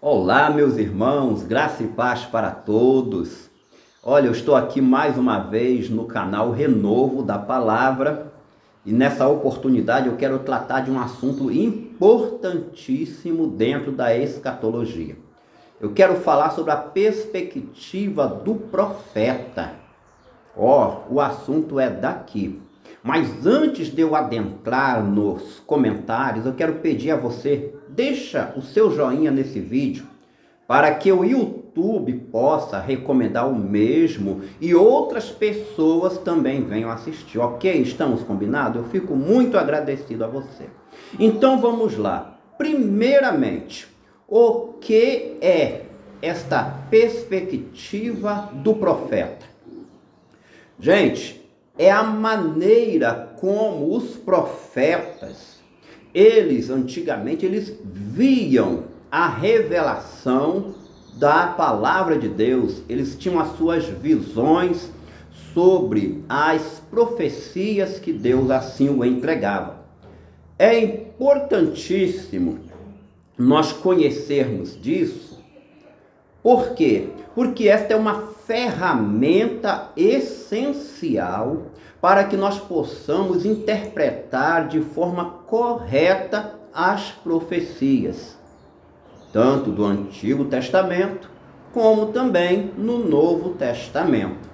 Olá, meus irmãos, graça e paz para todos. Olha, eu estou aqui mais uma vez no canal Renovo da Palavra e nessa oportunidade eu quero tratar de um assunto importantíssimo dentro da escatologia. Eu quero falar sobre a perspectiva do profeta. O assunto é daqui. Mas antes de eu adentrar nos comentários, eu quero pedir a você, deixa o seu joinha nesse vídeo, para que o YouTube possa recomendar o mesmo e outras pessoas também venham assistir, ok? Estamos combinados? Eu fico muito agradecido a você. Então vamos lá. Primeiramente, o que é esta perspectiva do profeta? Gente, é a maneira como os profetas, antigamente, eles viam a revelação da palavra de Deus. Eles tinham as suas visões sobre as profecias que Deus assim o entregava. É importantíssimo nós conhecermos disso. Por quê? Porque esta é uma ferramenta essencial para que nós possamos interpretar de forma correta as profecias, tanto do Antigo Testamento como também no Novo Testamento.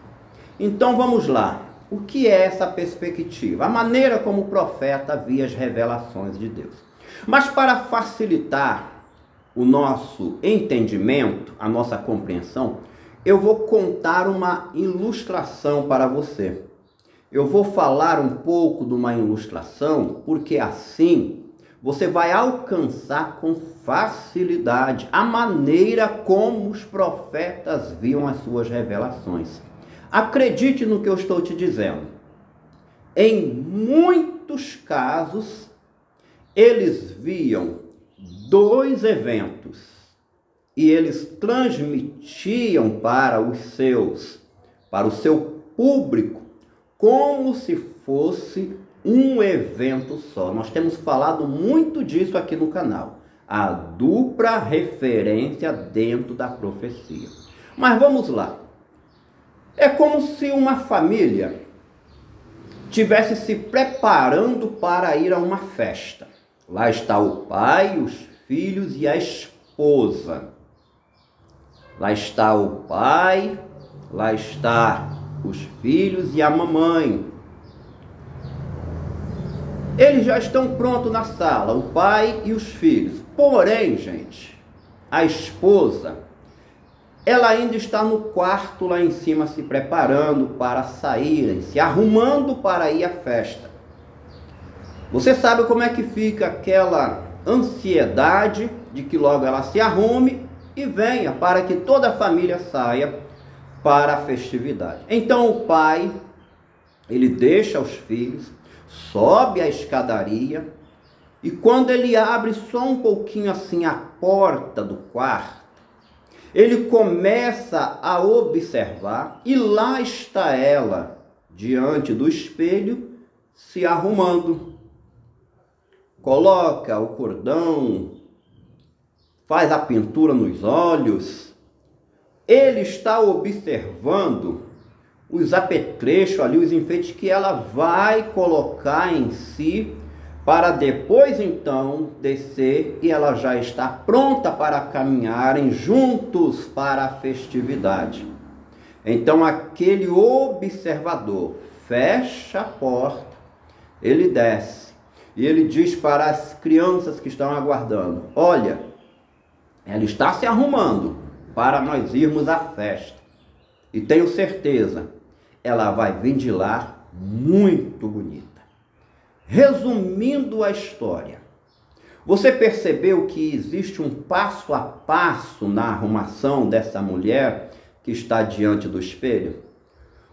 Então vamos lá. O que é essa perspectiva? A maneira como o profeta via as revelações de Deus. Mas para facilitar o nosso entendimento, a nossa compreensão, eu vou contar uma ilustração para você. Eu vou falar um pouco de uma ilustração, porque assim você vai alcançar com facilidade a maneira como os profetas viam as suas revelações. Acredite no que eu estou te dizendo. Em muitos casos, eles viam dois eventos e eles transmitiam para o seu público como se fosse um evento só. Nós temos falado muito disso aqui no canal, a dupla referência dentro da profecia. Mas vamos lá. É como se uma família estivesse se preparando para ir a uma festa. Lá está o pai, os filhos e a esposa. Lá está o pai, lá está os filhos e a mamãe. Eles já estão prontos na sala, o pai e os filhos. Porém, gente, a esposa, ela ainda está no quarto lá em cima se preparando para saírem, se arrumando para ir à festa. Você sabe como é que fica aquela ansiedade de que logo ela se arrume e venha para que toda a família saia para a festividade. Então o pai, ele deixa os filhos, sobe a escadaria e quando ele abre só um pouquinho assim a porta do quarto, ele começa a observar e lá está ela diante do espelho se arrumando. Coloca o cordão, faz a pintura nos olhos. Ele está observando os apetrechos ali, os enfeites que ela vai colocar em si, para depois então descer e ela já está pronta para caminharem juntos para a festividade. Então aquele observador fecha a porta, ele desce e ele diz para as crianças que estão aguardando: olha, ela está se arrumando para nós irmos à festa. E tenho certeza, ela vai vir de lá muito bonita. Resumindo a história, você percebeu que existe um passo a passo na arrumação dessa mulher que está diante do espelho?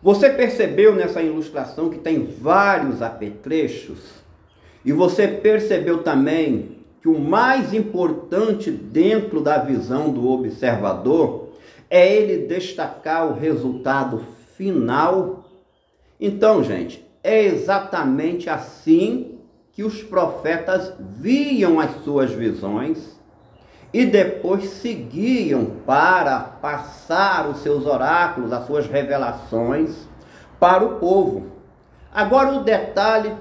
Você percebeu nessa ilustração que tem vários apetrechos? E você percebeu também que o mais importante dentro da visão do observador é ele destacar o resultado final? Então, gente, é exatamente assim que os profetas viam as suas visões e depois seguiam para passar os seus oráculos, as suas revelações para o povo. Agora o detalhe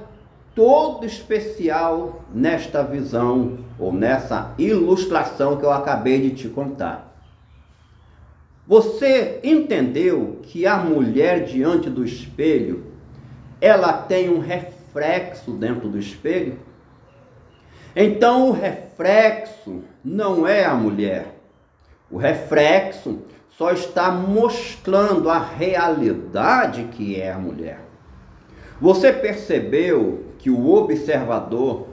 todo especial nesta visão, ou nessa ilustração que eu acabei de te contar. Você entendeu que a mulher diante do espelho, ela tem um reflexo dentro do espelho? Então o reflexo não é a mulher. O reflexo só está mostrando a realidade que é a mulher. Você percebeu que o observador,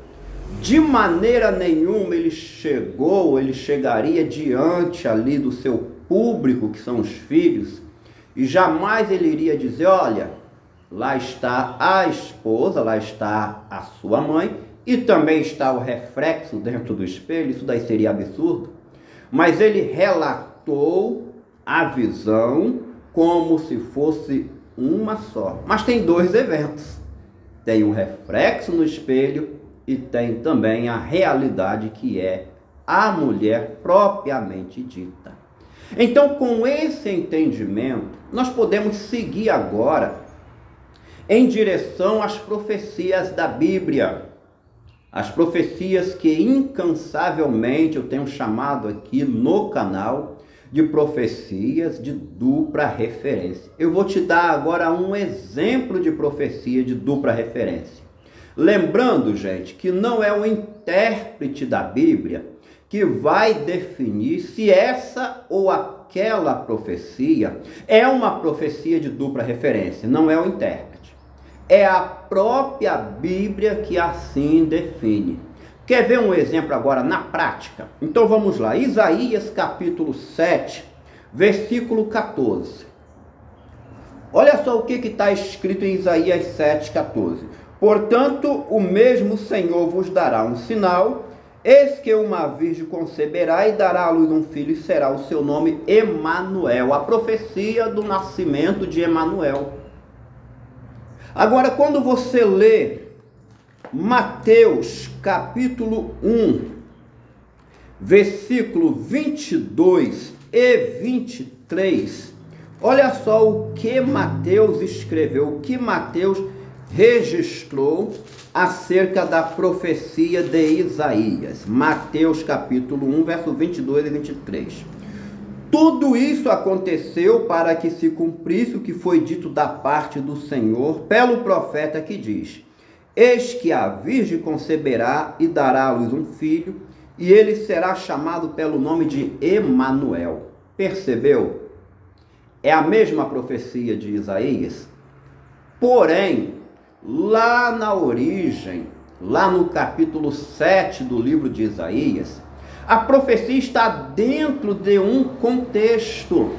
de maneira nenhuma ele chegaria diante ali do seu público, que são os filhos, e jamais ele iria dizer, olha, lá está a esposa, lá está a sua mãe, e também está o reflexo dentro do espelho. Isso daí seria absurdo. Mas ele relatou a visão como se fosse uma só. Mas tem dois eventos. Tem um reflexo no espelho e tem também a realidade que é a mulher propriamente dita. Então, com esse entendimento, nós podemos seguir agora em direção às profecias da Bíblia. As profecias que incansavelmente eu tenho chamado aqui no canal de profecias de dupla referência. Eu vou te dar agora um exemplo de profecia de dupla referência. Lembrando, gente, que não é o intérprete da Bíblia que vai definir se essa ou aquela profecia é uma profecia de dupla referência. Não é o intérprete. É a própria Bíblia que assim define. Quer ver um exemplo agora na prática? Então vamos lá. Isaías capítulo 7, versículo 14. Olha só o que está escrito em Isaías 7, 14. Portanto, o mesmo Senhor vos dará um sinal. Eis que uma virgem conceberá e dará à luz um filho, e será o seu nome Emanuel. A profecia do nascimento de Emanuel. Agora, quando você lê Mateus capítulo 1, versículo 22 e 23, olha só o que Mateus escreveu, o que Mateus registrou acerca da profecia de Isaías. Mateus capítulo 1, verso 22 e 23. Tudo isso aconteceu para que se cumprisse o que foi dito da parte do Senhor pelo profeta que diz: eis que a virgem conceberá e dará à luz um filho, e ele será chamado pelo nome de Emanuel. Percebeu? É a mesma profecia de Isaías. Porém, lá na origem, lá no capítulo 7 do livro de Isaías, a profecia está dentro de um contexto.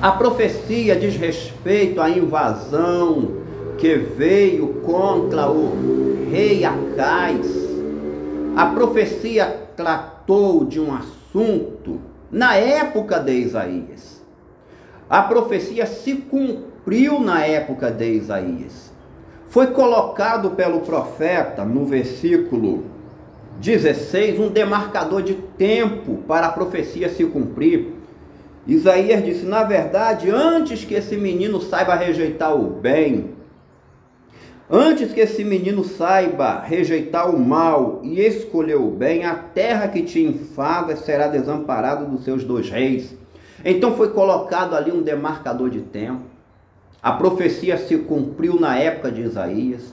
A profecia diz respeito à invasão que veio contra o rei Acais. A profecia tratou de um assunto na época de Isaías. A profecia se cumpriu na época de Isaías. Foi colocado pelo profeta no versículo 16, um demarcador de tempo para a profecia se cumprir. Isaías disse: na verdade, antes que esse menino saiba rejeitar o bem, antes que esse menino saiba rejeitar o mal e escolher o bem, a terra que te enfada será desamparada dos seus dois reis. Então foi colocado ali um demarcador de tempo. A profecia se cumpriu na época de Isaías,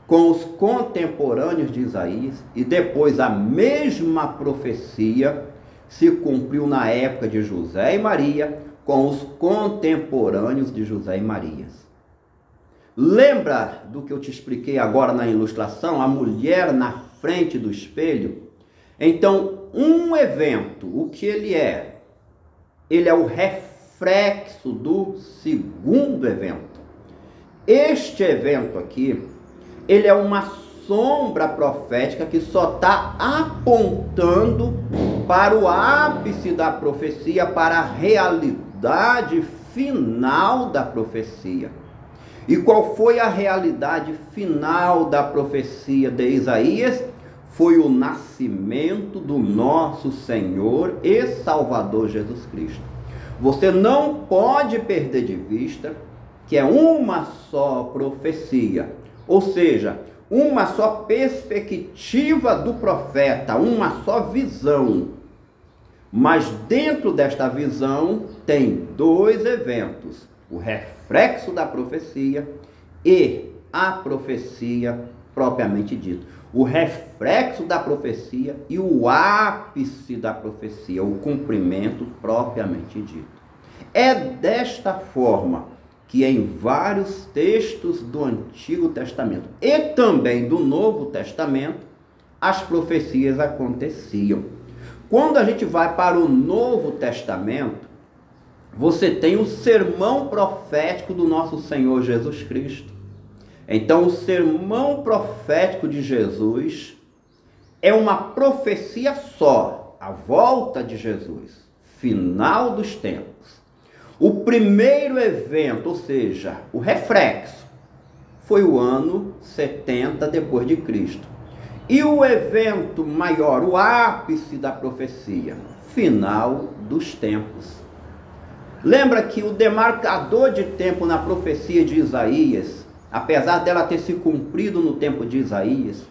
com os contemporâneos de Isaías, e depois a mesma profecia se cumpriu na época de José e Maria, com os contemporâneos de José e Maria. Lembra do que eu te expliquei agora na ilustração, a mulher na frente do espelho? Então, um evento, o que ele é? Ele é o reflexo do segundo evento. Este evento aqui, ele é uma sombra profética que só está apontando para o ápice da profecia, para a realidade final da profecia. E qual foi a realidade final da profecia de Isaías? foi o nascimento do nosso Senhor e Salvador Jesus Cristo. Você não pode perder de vista que é uma só profecia, ou seja, uma só perspectiva do profeta, uma só visão. Mas dentro desta visão tem dois eventos: o reflexo da profecia e a profecia propriamente dita. O reflexo da profecia e o ápice da profecia, o cumprimento propriamente dito. É desta forma que em vários textos do Antigo Testamento e também do Novo Testamento, as profecias aconteciam. Quando a gente vai para o Novo Testamento, você tem o sermão profético do nosso Senhor Jesus Cristo. Então, o sermão profético de Jesus é uma profecia só, a volta de Jesus, final dos tempos. O primeiro evento, ou seja, o reflexo, foi o ano 70 depois de Cristo. E o evento maior, o ápice da profecia, final dos tempos. Lembra que o demarcador de tempo na profecia de Isaías, apesar dela ter se cumprido no tempo de Isaías,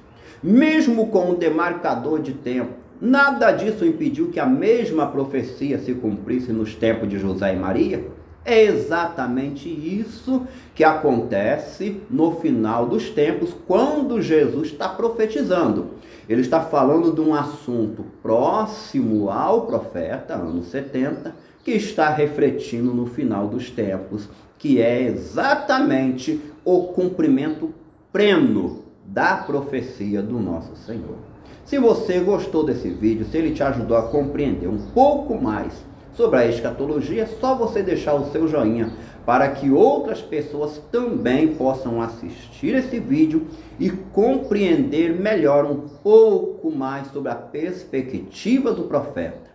mesmo com o demarcador de tempo, nada disso impediu que a mesma profecia se cumprisse nos tempos de José e Maria? É exatamente isso que acontece no final dos tempos, quando Jesus está profetizando. Ele está falando de um assunto próximo ao profeta, anos 70, que está refletindo no final dos tempos, que é exatamente o cumprimento pleno da profecia do nosso Senhor. Se você gostou desse vídeo, se ele te ajudou a compreender um pouco mais sobre a escatologia, é só você deixar o seu joinha para que outras pessoas também possam assistir esse vídeo e compreender melhor um pouco mais sobre a perspectiva do profeta.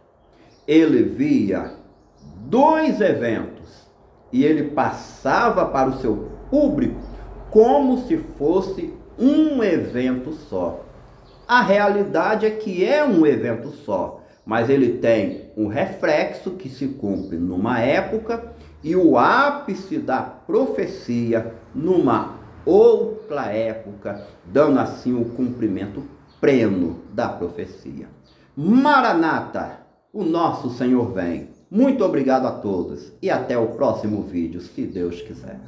Ele via dois eventos e ele passava para o seu público como se fosse um evento só. A realidade é que é um evento só, mas ele tem um reflexo que se cumpre numa época e o ápice da profecia numa outra época, dando assim o cumprimento pleno da profecia. Maranata, o nosso Senhor vem. Muito obrigado a todos e até o próximo vídeo, se Deus quiser.